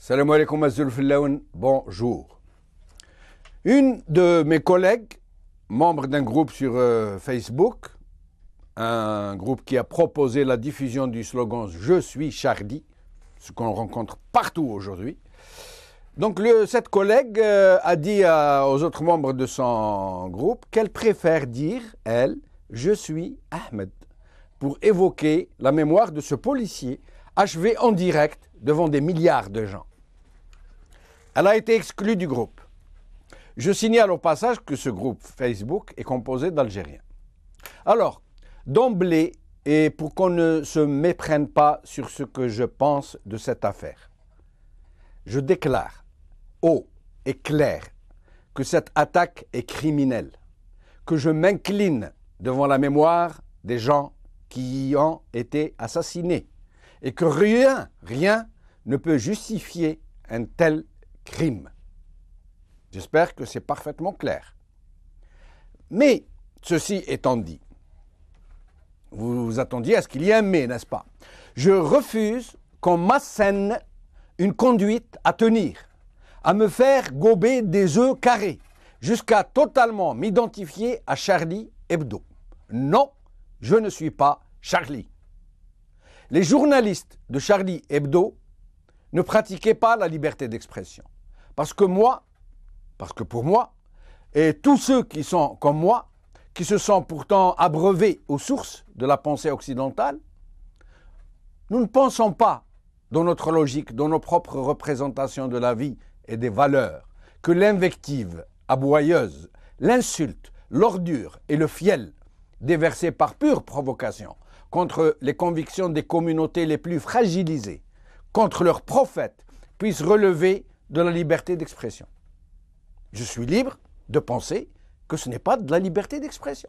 Salam alaikum Azul Fillaoun, bonjour. Une de mes collègues, membre d'un groupe sur Facebook, un groupe qui a proposé la diffusion du slogan « Je suis Charlie », ce qu'on rencontre partout aujourd'hui. Donc cette collègue a dit aux autres membres de son groupe qu'elle préfère dire, elle, « Je suis Ahmed », pour évoquer la mémoire de ce policier achevé en direct devant des milliards de gens. Elle a été exclue du groupe. Je signale au passage que ce groupe Facebook est composé d'Algériens. Alors, d'emblée, et pour qu'on ne se méprenne pas sur ce que je pense de cette affaire, je déclare haut et clair que cette attaque est criminelle, que je m'incline devant la mémoire des gens qui y ont été assassinés et que rien ne peut justifier un tel crime. J'espère que c'est parfaitement clair. Mais, ceci étant dit, vous vous attendiez à ce qu'il y ait un mais, n'est-ce pas? Je refuse qu'on m'assène une conduite à tenir, à me faire gober des œufs carrés, jusqu'à totalement m'identifier à Charlie Hebdo. Non, je ne suis pas Charlie. Les journalistes de Charlie Hebdo ne pratiquaient pas la liberté d'expression. Parce que pour moi, et tous ceux qui sont comme moi, qui se sont pourtant abreuvés aux sources de la pensée occidentale, nous ne pensons pas dans notre logique, dans nos propres représentations de la vie et des valeurs, que l'invective aboyeuse, l'insulte, l'ordure et le fiel, déversés par pure provocation contre les convictions des communautés les plus fragilisées, contre leurs prophètes, puissent relever de la liberté d'expression. Je suis libre de penser que ce n'est pas de la liberté d'expression.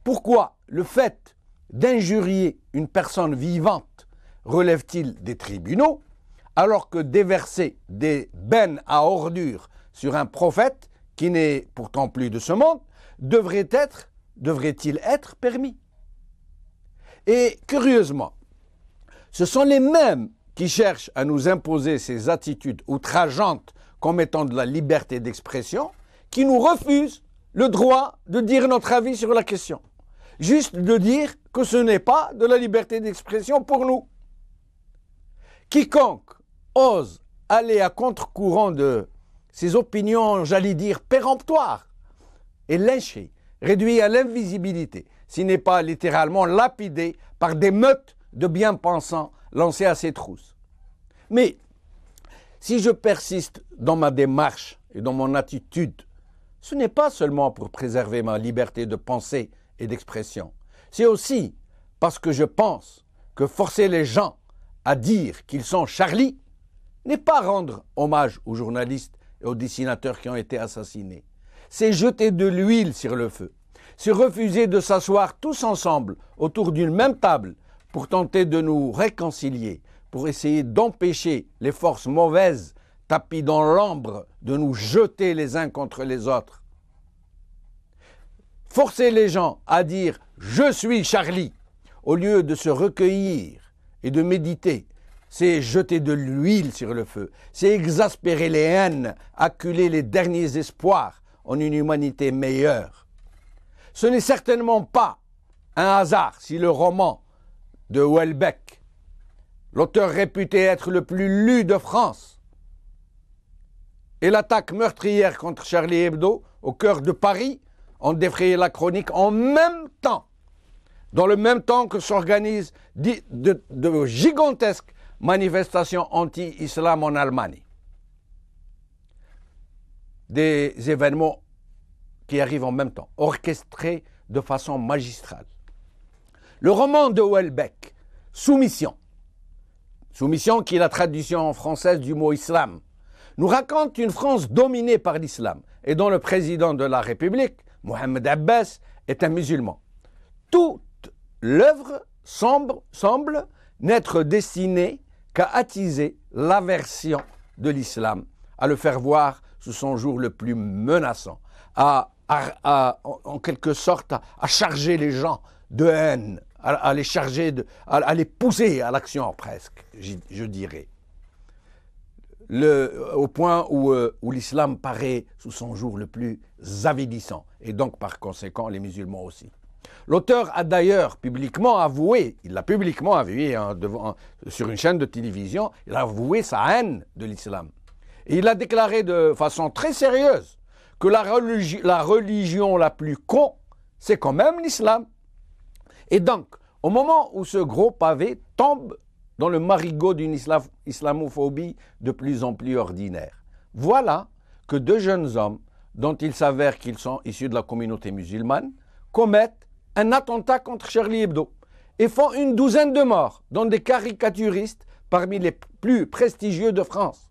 Pourquoi le fait d'injurier une personne vivante relève-t-il des tribunaux, alors que déverser des bennes à ordures sur un prophète qui n'est pourtant plus de ce monde devrait-il être permis? Et curieusement, ce sont les mêmes qui cherchent à nous imposer ces attitudes outrageantes comme étant de la liberté d'expression, qui nous refusent le droit de dire notre avis sur la question. Juste de dire que ce n'est pas de la liberté d'expression pour nous. Quiconque ose aller à contre-courant de ces opinions, j'allais dire, péremptoires, est lynché, réduit à l'invisibilité, s'il n'est pas littéralement lapidé par des meutes de bien-pensants lancés à ses trousses. Mais si je persiste dans ma démarche et dans mon attitude, ce n'est pas seulement pour préserver ma liberté de pensée et d'expression. C'est aussi parce que je pense que forcer les gens à dire qu'ils sont Charlie n'est pas rendre hommage aux journalistes et aux dessinateurs qui ont été assassinés. C'est jeter de l'huile sur le feu. C'est refuser de s'asseoir tous ensemble autour d'une même table pour tenter de nous réconcilier, pour essayer d'empêcher les forces mauvaises tapies dans l'ambre de nous jeter les uns contre les autres. Forcer les gens à dire « je suis Charlie » au lieu de se recueillir et de méditer, c'est jeter de l'huile sur le feu, c'est exaspérer les haines, acculer les derniers espoirs en une humanité meilleure. Ce n'est certainement pas un hasard si le roman de Houellebecq, l'auteur réputé être le plus lu de France, et l'attaque meurtrière contre Charlie Hebdo au cœur de Paris ont défrayé la chronique en même temps, dans le même temps que s'organisent de gigantesques manifestations anti-islam en Allemagne. Des événements qui arrivent en même temps, orchestrés de façon magistrale. Le roman de Houellebecq, Soumission qui est la traduction française du mot islam, nous raconte une France dominée par l'islam et dont le président de la République, Mohamed Abbas, est un musulman. Toute l'œuvre semble n'être destinée qu'à attiser l'aversion de l'islam, à le faire voir sous son jour le plus menaçant, en quelque sorte à charger les gens de haine, à les charger, à les pousser à l'action presque, je dirais. au point où l'islam paraît sous son jour le plus avilissant, et donc par conséquent les musulmans aussi. L'auteur a d'ailleurs publiquement avoué, il l'a publiquement avoué sur une chaîne de télévision, il a avoué sa haine de l'islam. Et il a déclaré de façon très sérieuse que la religion la plus con, c'est quand même l'islam. Et donc, au moment où ce gros pavé tombe dans le marigot d'une islamophobie de plus en plus ordinaire, voilà que deux jeunes hommes, dont il s'avère qu'ils sont issus de la communauté musulmane, commettent un attentat contre Charlie Hebdo et font une douzaine de morts, dont des caricaturistes parmi les plus prestigieux de France.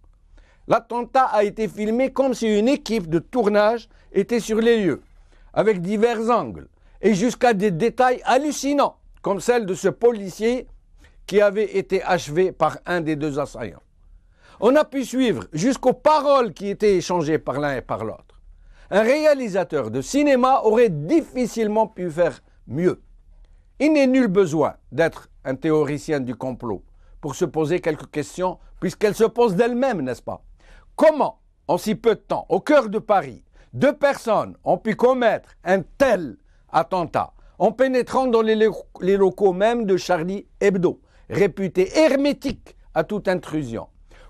L'attentat a été filmé comme si une équipe de tournage était sur les lieux, avec divers angles, et jusqu'à des détails hallucinants, comme celle de ce policier qui avait été achevé par un des deux assaillants. On a pu suivre jusqu'aux paroles qui étaient échangées par l'un et par l'autre. Un réalisateur de cinéma aurait difficilement pu faire mieux. Il n'est nul besoin d'être un théoricien du complot pour se poser quelques questions, puisqu'elles se posent d'elles-mêmes, n'est-ce pas? Comment, en si peu de temps, au cœur de Paris, deux personnes ont pu commettre un tel attentat en pénétrant dans les locaux même de Charlie Hebdo, réputé hermétique à toute intrusion?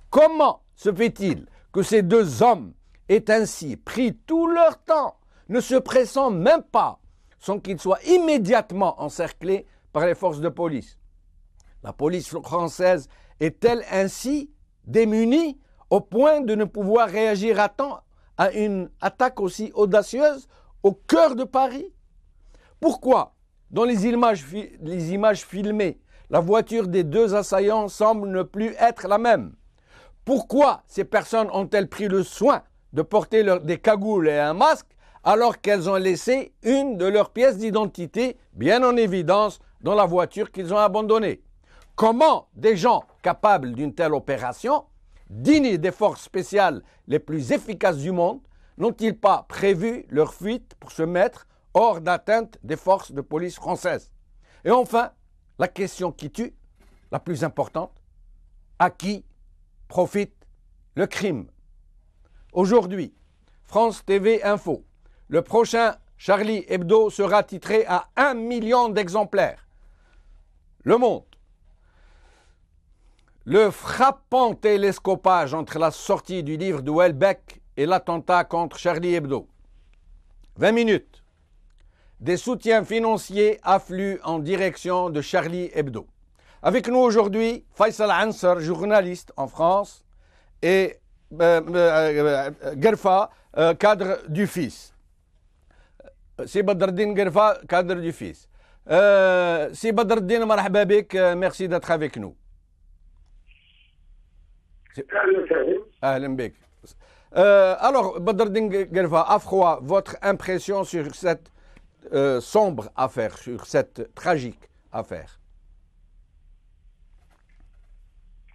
Comment se fait-il que ces deux hommes aient ainsi pris tout leur temps, ne se pressant même pas, sans qu'ils soient immédiatement encerclés par les forces de police? La police française est-elle ainsi démunie au point de ne pouvoir réagir à temps à une attaque aussi audacieuse au cœur de Paris? Pourquoi, dans les images filmées, la voiture des deux assaillants semble ne plus être la même? Pourquoi ces personnes ont-elles pris le soin de porter des cagoules et un masque alors qu'elles ont laissé une de leurs pièces d'identité bien en évidence dans la voiture qu'ils ont abandonnée? Comment des gens capables d'une telle opération, dignes des forces spéciales les plus efficaces du monde, n'ont-ils pas prévu leur fuite pour se mettre hors d'atteinte des forces de police françaises? Et enfin, la question qui tue, la plus importante, à qui profite le crime? Aujourd'hui, France TV Info, le prochain Charlie Hebdo sera titré à 1 million d'exemplaires. Le Monde, le frappant télescopage entre la sortie du livre de Houellebecq et l'attentat contre Charlie Hebdo. 20 minutes. Des soutiens financiers affluent en direction de Charlie Hebdo. Avec nous aujourd'hui, Faisal Ansar, journaliste en France, et Gerfa, cadre du FIS. C'est Badreddine Gerfa, cadre du FIS. C'est Badreddine, marhaba bik, merci d'être avec nous. Alors, Badreddine Gerfa, à froid, votre impression sur cette sombre affaire, sur cette tragique affaire?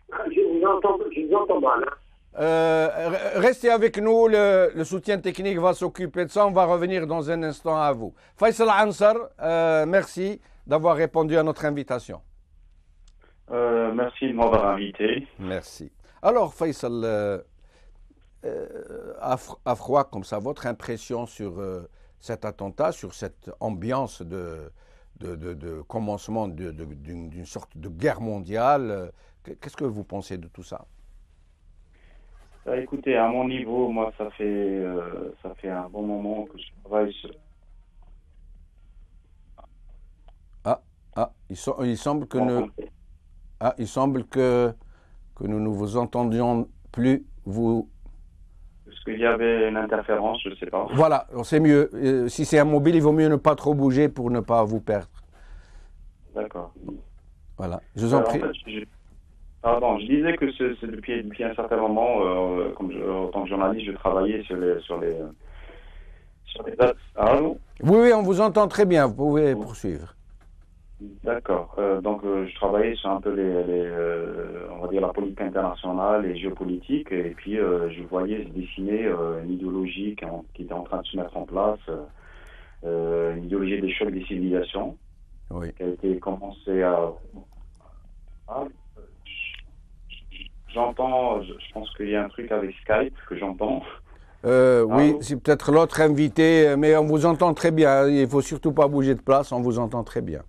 Je vous entends mal. Restez avec nous, le soutien technique va s'occuper de ça, on va revenir dans un instant à vous. Faisal Ansar, merci d'avoir répondu à notre invitation. Merci de m'avoir invité. Merci. Alors Faisal, à froid comme ça, votre impression sur cet attentat, sur cette ambiance de commencement d'une sorte de guerre mondiale, qu'est-ce que vous pensez de tout ça? Écoutez, à mon niveau, moi, ça fait un bon moment que je travaille sur... Il semble que il semble que nous ne vous entendions plus. Est-ce qu'il y avait une interférence? Je ne sais pas. Voilà, c'est mieux. Si c'est un mobile, il vaut mieux ne pas trop bouger pour ne pas vous perdre. D'accord. Voilà, je vous en prie. En fait, pardon, je disais que c'est depuis un certain moment, en tant que journaliste, je travaillais sur les Allô? Oui, on vous entend très bien. Vous pouvez poursuivre. D'accord. Donc, je travaillais sur un peu on va dire la politique internationale et géopolitique, et puis je voyais se dessiner une idéologie qui était en train de se mettre en place, une idéologie des chocs des civilisations, oui, qui a été commencée à... j'entends, je pense qu'il y a un truc avec Skype que j'entends. Oui, c'est peut-être l'autre invité, mais on vous entend très bien. Il ne faut surtout pas bouger de place, on vous entend très bien.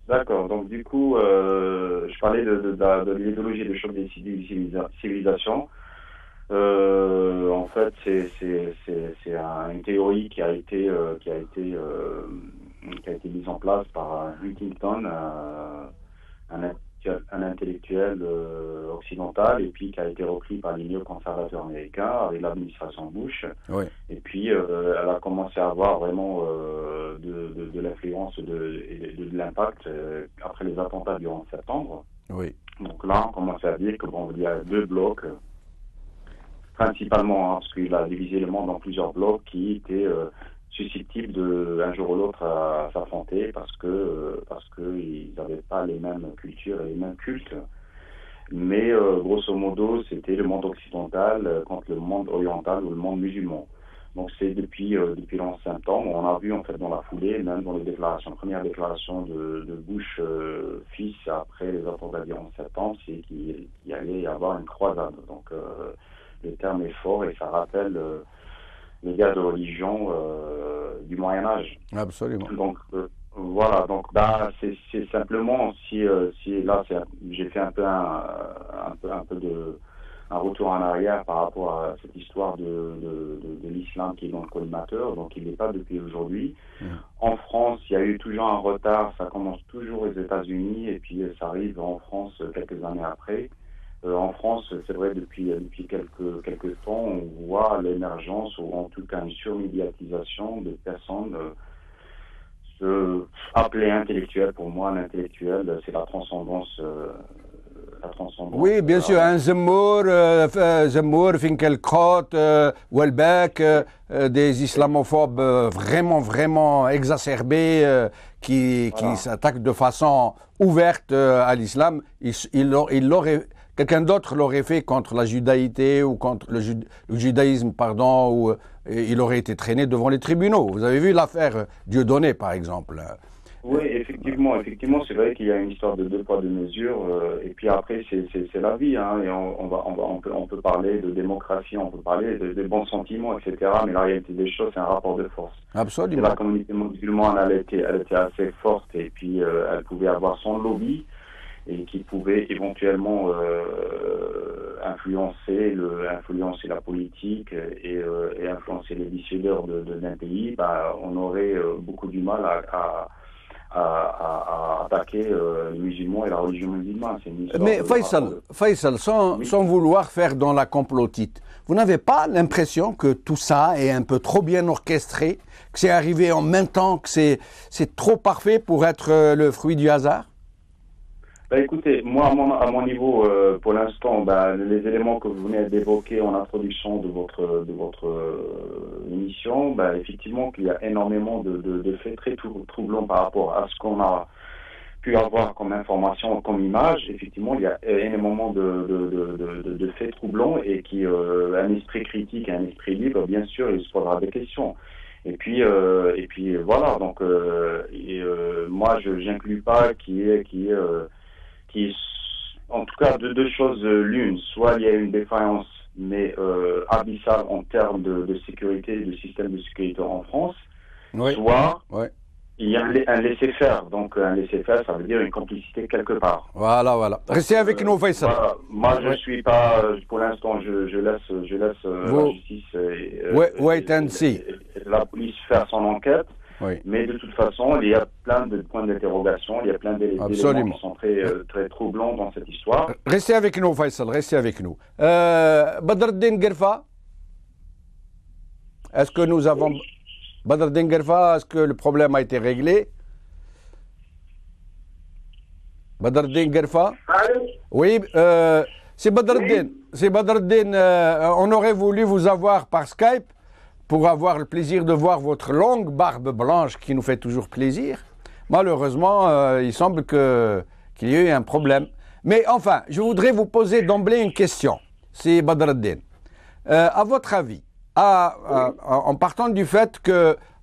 D'accord, donc du coup, je parlais de l'idéologie de choc des civilisations. En fait, c'est une théorie qui a été mise en place par Huntington, un intellectuel occidental, et puis qui a été repris par les néoconservateurs américains avec l'administration Bush. Oui. Et puis, elle a commencé à avoir vraiment de l'influence et de l'impact après les attentats du 11 septembre. Oui. Donc là, on commence à dire que bon, il y a deux blocs, principalement, parce qu'il a divisé le monde en plusieurs blocs qui étaient susceptibles un jour ou l'autre à s'affronter parce que ils n'avaient pas les mêmes cultures et les mêmes cultes. Mais grosso modo, c'était le monde occidental contre le monde oriental ou le monde musulman. Donc c'est depuis le 11 septembre, on a vu en fait dans la foulée, même dans les déclarations, première déclaration de Bush fils après les attentats du 11 septembre, c'est qu'il allait y avoir une croisade. Donc le terme est fort et ça rappelle les guerres de religion du Moyen Âge. Absolument. Donc voilà, donc c'est simplement si là j'ai fait un peu un retour en arrière par rapport à cette histoire de l'islam qui est dans le collimateur, donc il n'est pas depuis aujourd'hui. En France, il y a eu toujours un retard, ça commence toujours aux États-Unis et puis ça arrive en France quelques années après. En France, c'est vrai, depuis quelques temps, on voit l'émergence, ou en tout cas une surmédiatisation de personnes appelées intellectuelles. Pour moi, l'intellectuel, c'est la transcendance. Oui, bien sûr, un Zemmour, Finkielkraut, Welbeck, des islamophobes vraiment exacerbés qui s'attaquent de façon ouverte à l'islam. Quelqu'un d'autre l'aurait fait contre la judaïté ou contre le judaïsme, ou il aurait été traîné devant les tribunaux. Vous avez vu l'affaire Dieudonné, par exemple. Oui, effectivement, c'est vrai qu'il y a une histoire de deux poids, deux mesures, et puis après, c'est la vie, hein, et on peut parler de démocratie, on peut parler de bons sentiments, etc., mais la réalité des choses, c'est un rapport de force. Absolument. Et la communauté musulmane, elle était assez forte, et puis elle pouvait avoir son lobby, et qui pouvait éventuellement influencer la politique et influencer les décideurs d'un pays. On aurait beaucoup du mal à attaquer les musulmans et la religion musulmane. Mais Faisal, sans vouloir faire dans la complotite, vous n'avez pas l'impression que tout ça est un peu trop bien orchestré, que c'est arrivé en même temps, que c'est trop parfait pour être le fruit du hasard? Écoutez, moi, à mon niveau, pour l'instant, les éléments que vous venez d'évoquer en introduction de votre émission, effectivement, qu'il y a énormément de faits très troublants par rapport à ce qu'on a pu avoir comme information, comme image. Effectivement, il y a énormément de faits troublants et un esprit critique et un esprit libre, bien sûr, il se posera des questions. Et puis voilà. Donc, moi, je n'inclus pas qui, en tout cas, de deux choses l'une. Soit il y a une défaillance, mais abyssale en termes de sécurité, de système de sécurité en France, soit il y a un laisser-faire. Donc un laisser-faire, ça veut dire une complicité quelque part. Voilà. Restez avec nous, Faisal. Moi, je ne suis pas, pour l'instant, je laisse la justice et la police faire son enquête. Oui. Mais de toute façon, il y a plein de points d'interrogation, il y a plein d'éléments qui sont très troublants dans cette histoire. Restez avec nous, Faisal, restez avec nous. Badreddine Guerfa, est-ce que nous avons... Badreddine Guerfa, est-ce que le problème a été réglé? Badreddine Guerfa? Oui, c'est Badreddine. C'est Badreddine. On aurait voulu vous avoir par Skype pour avoir le plaisir de voir votre longue barbe blanche qui nous fait toujours plaisir. Malheureusement, il semble qu'il y ait eu un problème. Mais enfin, je voudrais vous poser d'emblée une question. C'est Badreddine. À votre avis, en partant du fait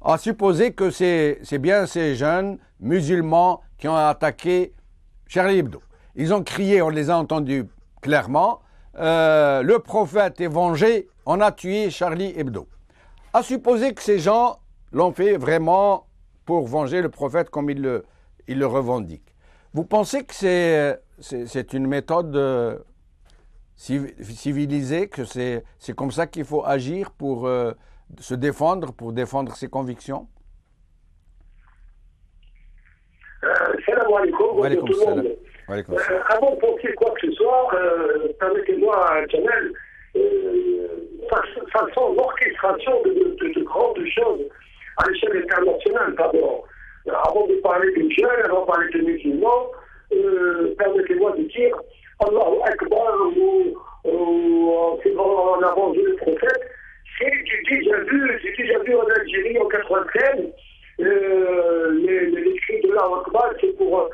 à supposer que c'est bien ces jeunes musulmans qui ont attaqué Charlie Hebdo. Ils ont crié, on les a entendus clairement, le prophète est vengé, on a tué Charlie Hebdo. À supposer que ces gens l'ont fait vraiment pour venger le prophète comme ils le revendiquent. Vous pensez que c'est une méthode civilisée, que c'est comme ça qu'il faut agir pour se défendre, pour défendre ses convictions? Salam alaikum. Alaikum salam. Avant de penser quoi que ce soit, permettez-moi, Jamel, façon d'orchestration de grandes choses à l'échelle internationale d'abord. Avant de parler des jeunes, avant de parler des musulmans, permettez-moi de dire Allahu Akbar en avant du prophète. J'ai déjà vu en Algérie en 93 les cris de Allahu Akbar, c'est pour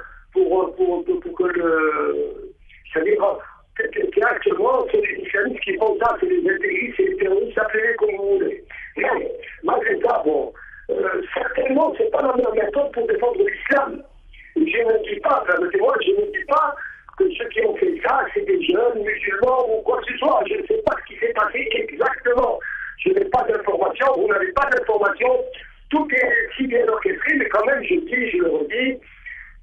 que c'est-à-dire qu'actuellement, c'est les islamistes qui font ça, c'est les intégristes, c'est les terroristes, appelez-les comme vous voulez. Mais, malgré ça, bon, certainement, c'est pas la meilleure méthode pour défendre l'islam. Je ne dis pas, permettez-moi, je ne dis pas que ceux qui ont fait ça, c'est des jeunes musulmans ou quoi que ce soit. Je ne sais pas ce qui s'est passé exactement. Je n'ai pas d'informations, vous n'avez pas d'informations. Tout est si bien orchestré, mais quand même, je le redis,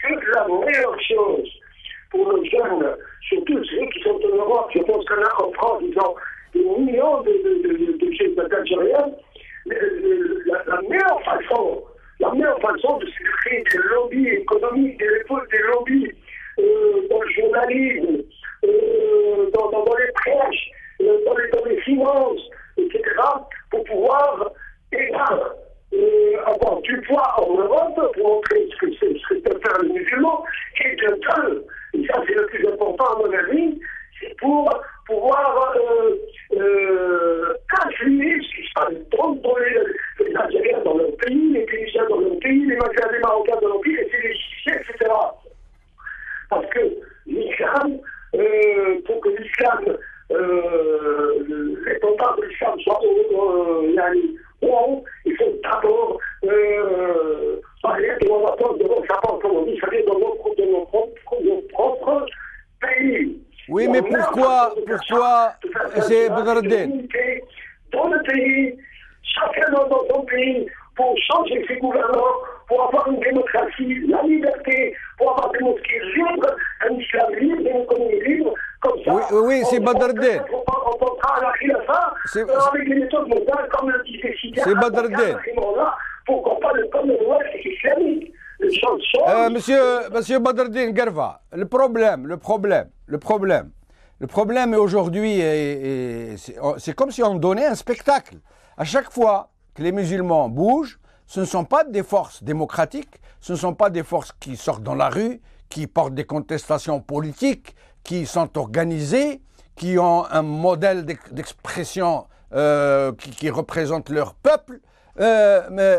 que la meilleure chose pour nos jeunes, surtout ceux qui sont en Europe, je pense qu'on a en France, disons, des millions de jeunes d'Algériens, la meilleure façon de se créer des lobbies économiques, des lobbies dans le journalisme, dans les prêches, dans les finances, etc., pour pouvoir avoir du poids en Europe pour montrer ce que peut faire les musulmans, et et ça c'est le plus important à mon avis, c'est pour pouvoir influer ce qui se passe dans les Algériens dans leur pays, les Tunisiens dans leur pays, les Marocains dans leur pays, les Égyptiens, etc. Parce que l'islam, pour que l'islam, les tentats de l'islam soient il faut d'abord parler de nos rapports, de nos rapports, comme on dit, c'est-à-dire dans nos propres pays. Oui, mais pourquoi c'est Badreddin? Dans le pays, chacun dans son pays, pour changer ses gouvernants, pour avoir une démocratie, la liberté, pour avoir des mosquées libres, un islam libre, une économie libre, comme ça. Oui, c'est Badreddin. On pensera à la khilafa avec les méthodes mondiales, comme le disait Sidi. C'est Badreddin. Pourquoi pas le Commonwealth islamique? Monsieur Badreddin Garva, le problème aujourd'hui, c'est comme si on donnait un spectacle. À chaque fois que les musulmans bougent, ce ne sont pas des forces démocratiques, ce ne sont pas des forces qui sortent dans la rue, qui portent des contestations politiques, qui sont organisées, qui ont un modèle d'expression qui représente leur peuple. Mais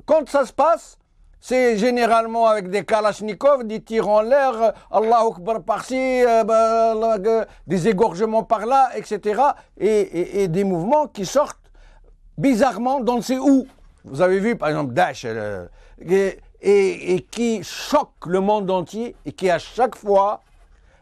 quand ça se passe, c'est généralement avec des kalachnikovs, des tirs en l'air, Allahu Akbar par-ci, des égorgements par-là, etc. Et des mouvements qui sortent bizarrement dans le où. Vous avez vu par exemple Daesh, et qui choquent le monde entier et qui à chaque fois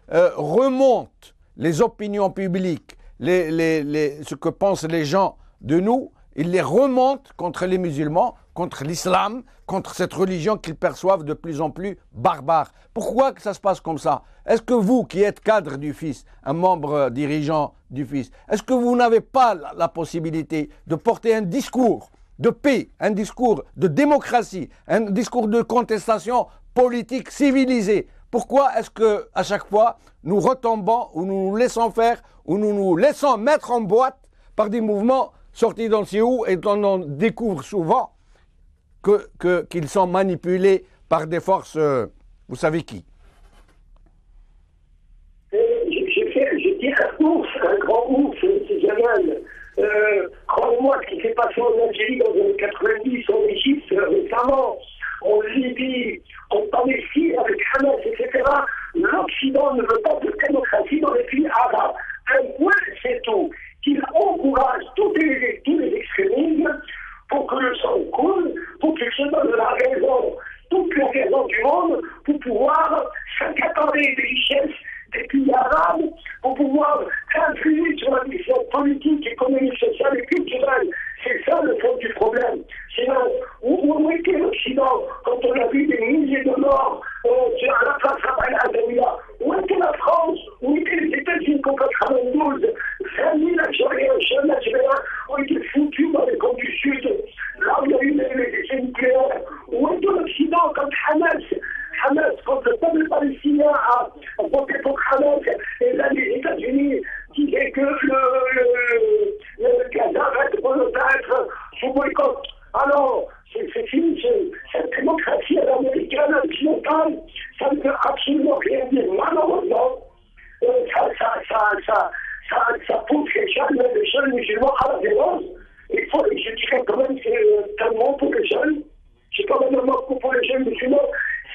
remontent les opinions publiques, ce que pensent les gens de nous, ils les remontent contre les musulmans, contre l'islam, contre cette religion qu'ils perçoivent de plus en plus barbare. Pourquoi que ça se passe comme ça? Est-ce que vous, qui êtes cadre du FIS, un membre dirigeant du FIS, est-ce que vous n'avez pas la possibilité de porter un discours de paix, un discours de démocratie, un discours de contestation politique civilisée? Pourquoi est-ce que à chaque fois nous retombons ou nous nous laissons faire ou nous nous laissons mettre en boîte par des mouvements sortis dans le Sioux et dont on découvre souvent qu'ils sont manipulés par des forces, vous savez qui? Je dis un grand ouf, c'est Jamal. Croyez-moi, ce qui s'est passé en Algérie dans les années 90, en Égypte récemment, en Libye, en Palestine, avec Hamas, etc. L'Occident ne veut pas de démocratie dans les pays arabes. Un point, c'est tout. Qu'il encourage tous les extrémismes pour que le sang coule, pour qu'ils se donnent la raison, toute la raison du monde, pour pouvoir s'accaparer des richesses des pays arabes, pour pouvoir faire absolument rien dire. Malheureusement, ça pousse les jeunes musulmans à la violence. Je dirais quand même que c'est tellement pour les jeunes. C'est pas vraiment pour les jeunes musulmans.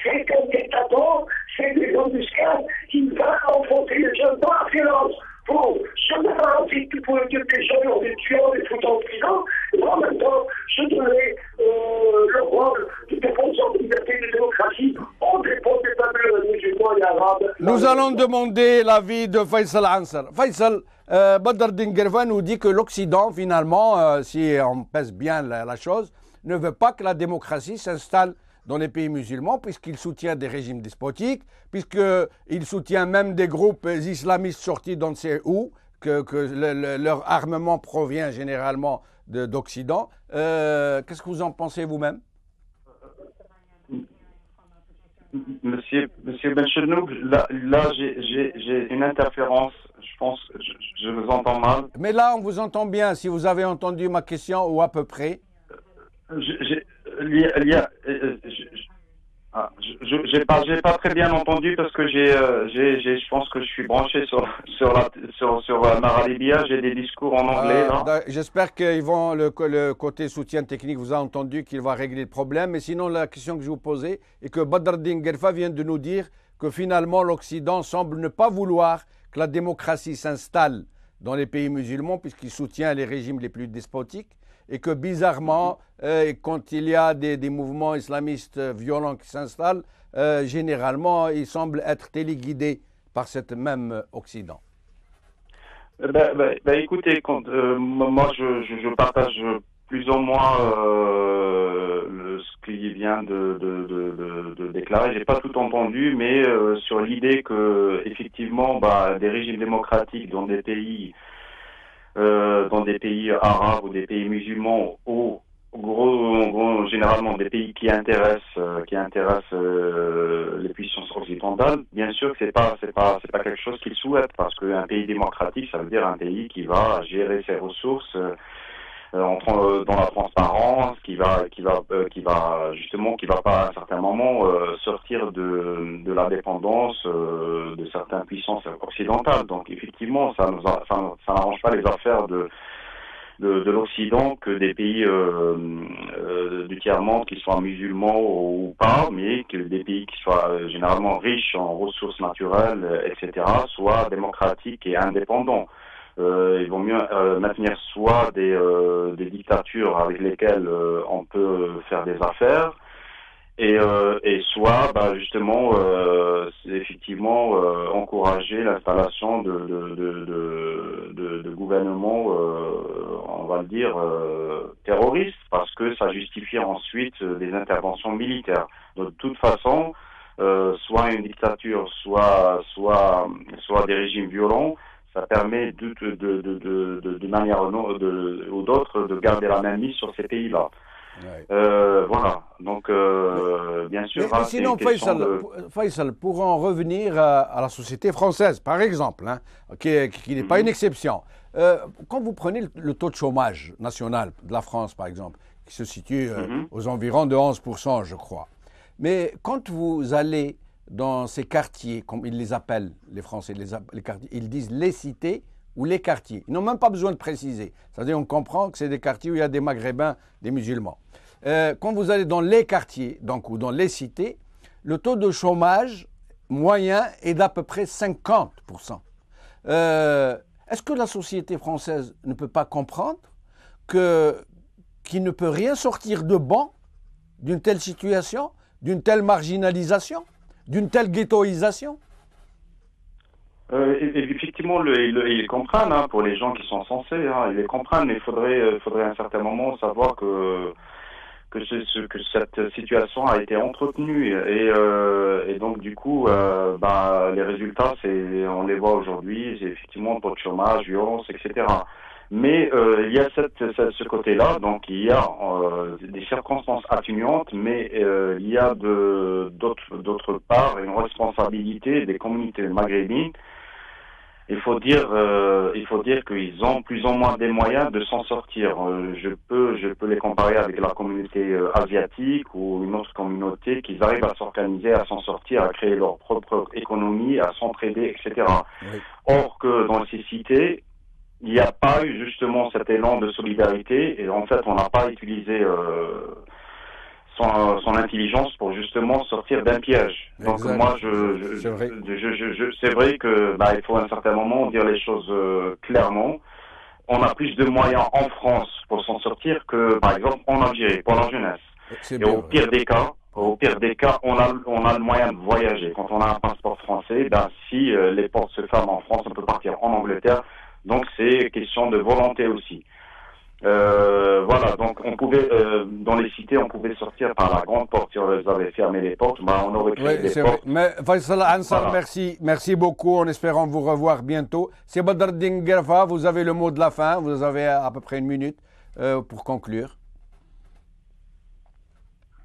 C'est un dictateur, c'est des embuscades qui va enfoncer les jeunes dans la violence. Pour se mettre en vie pour dire que les jeunes ont des tueurs, des foutants en prison, et en même temps se donner le rôle de défenseur de liberté et de démocratie au dépôt des peuples musulmans et arabes. Nous allons demander l'avis de Faisal Ansar. Faisal, Badreddine Guerfa nous dit que l'Occident, finalement, si on pèse bien la chose, ne veut pas que la démocratie s'installe dans les pays musulmans, puisqu'il soutient des régimes despotiques, puisqu'il soutient même des groupes islamistes sortis d'on ne sait où, que leur armement provient généralement d'Occident. Qu'est-ce que vous en pensez vous-même? Monsieur Benchenoub, là j'ai une interférence. Je pense que je vous entends mal. Mais là, on vous entend bien. Si vous avez entendu ma question, ou à peu près. J'ai pas très bien entendu parce que je pense que je suis branché sur Mara Libya. J'ai des discours en anglais là. J'espère qu'ils vont le côté soutien technique vous a entendu, qu'il va régler le problème. Mais sinon, la question que je vous posais est que Badreddine Guerfa vient de nous dire que finalement l'Occident semble ne pas vouloir que la démocratie s'installe dans les pays musulmans puisqu'il soutient les régimes les plus despotiques. Et que bizarrement, quand il y a des mouvements islamistes violents qui s'installent, généralement, ils semblent être téléguidés par cet même Occident. Écoutez, moi je partage plus ou moins ce qu'il vient de déclarer. J'ai pas tout entendu, mais sur l'idée que effectivement, des régimes démocratiques dans des pays arabes ou des pays musulmans ou généralement des pays qui intéressent les puissances occidentales, bien sûr que c'est pas quelque chose qu'ils souhaitent, parce qu'un pays démocratique, ça veut dire un pays qui va gérer ses ressources dans la transparence, qui va pas à un certain moment sortir de la dépendance de certaines puissances occidentales. Donc effectivement, ça n'arrange pas les affaires de l'Occident que des pays du tiers-monde, qui soient musulmans ou pas, mais que des pays qui soient généralement riches en ressources naturelles, etc., soient démocratiques et indépendants. Il vaut mieux maintenir soit des dictatures avec lesquelles on peut faire des affaires, et soit justement effectivement encourager l'installation de gouvernements on va le dire terroristes, parce que ça justifie ensuite des interventions militaires. De toute façon, soit une dictature, soit des régimes violents, ça permet de manière ou d'autre de garder la main mise sur ces pays-là. Ouais. Voilà, donc bien sûr. Mais sinon, Faisal, pour en revenir à la société française, par exemple, qui n'est pas une exception, quand vous prenez le taux de chômage national de la France, par exemple, qui se situe aux environs de 11%, je crois, mais quand vous allez dans ces quartiers, comme ils les appellent, les Français, les quartiers, ils disent les cités ou les quartiers. Ils n'ont même pas besoin de préciser. C'est-à-dire, on comprend que c'est des quartiers où il y a des Maghrébins, des musulmans. Quand vous allez dans les quartiers, donc, ou dans les cités, le taux de chômage moyen est d'à peu près 50%. Est-ce que la société française ne peut pas comprendre qu'il ne peut rien sortir de bon d'une telle situation, d'une telle marginalisation, d'une telle ghettoisation? Effectivement, ils comprennent, pour les gens qui sont censés, ils les comprennent, mais il faudrait à un certain moment savoir que cette situation a été entretenue, et donc du coup, les résultats, on les voit aujourd'hui, c'est effectivement taux de chômage, violence, etc. Mais il y a ce côté-là, donc il y a des circonstances atténuantes, mais il y a d'autre part une responsabilité des communautés maghrébines il faut dire qu'ils ont plus ou moins des moyens de s'en sortir. Je peux les comparer avec la communauté asiatique ou une autre communauté qui arrivent à s'organiser, à s'en sortir, à créer leur propre économie, à s'entraider, etc. Oui. Or que dans ces cités, il n'y a pas eu justement cet élan de solidarité et en fait, on n'a pas utilisé son intelligence pour justement sortir d'un piège. Donc exact. Moi, c'est vrai que il faut à un certain moment dire les choses clairement. On a plus de moyens en France pour s'en sortir que, par exemple, en Algérie, pour la jeunesse. Et au pire des cas, on a le moyen de voyager. Quand on a un passeport français, si les portes se ferment en France, on peut partir en Angleterre. Donc c'est question de volonté aussi. Voilà, donc on pouvait, dans les cités, on pouvait sortir par la grande porte. Si on avait fermé les portes, on aurait créé des portes. Mais Faisal Ansar, voilà. Merci beaucoup, en espérant vous revoir bientôt. C'est Badreddine Guerfa, vous avez le mot de la fin, vous avez à peu près 1 minute pour conclure.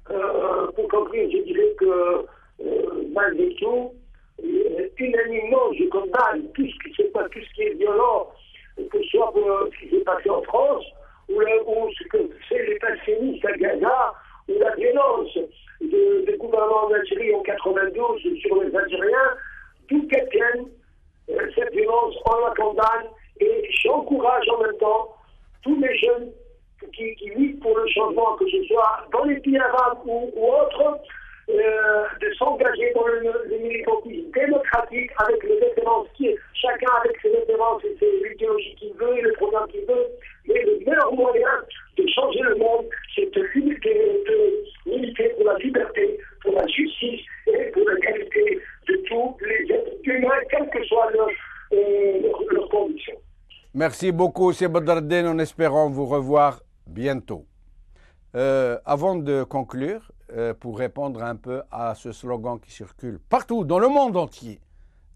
Pour conclure, je dirais que malgré tout, unanimement, je condamne tout ce qui est violent, que ce soit ce qui s'est passé en France, ou ce que fait l'État sioniste à Gaza, ou la violence du gouvernement d'Algérie en 92 sur les Algériens, d'où qu'elle vienne, cette violence, on la condamne, et j'encourage en même temps tous les jeunes qui luttent pour le changement, que ce soit dans les pays arabes ou autres, de s'engager dans le militantisme démocratique avec les références chacun avec ses références et ses idéologies qu'il veut et le programme qu'il veut. Mais le meilleur moyen de changer le monde, c'est de militer pour la liberté, pour la justice et pour l'égalité de tous les êtres humains, quelles que soient leurs conditions. Merci beaucoup, c'est Badreddine, en espérant vous revoir bientôt. Avant de conclure, pour répondre un peu à ce slogan qui circule partout dans le monde entier.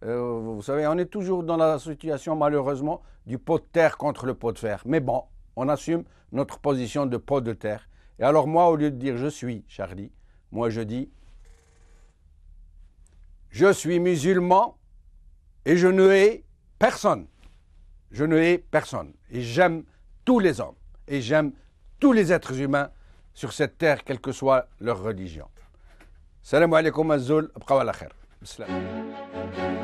Vous savez, on est toujours dans la situation, malheureusement, du pot de terre contre le pot de fer. Mais bon, on assume notre position de pot de terre. Et alors moi, au lieu de dire « je suis Charlie », moi je dis « je suis musulman et je ne hais personne. Je ne hais personne. Et j'aime tous les hommes. Et j'aime tous les êtres humains sur cette terre, quelle que soit leur religion. Salam alaikum azul, abqaw ala khair. Bismillah.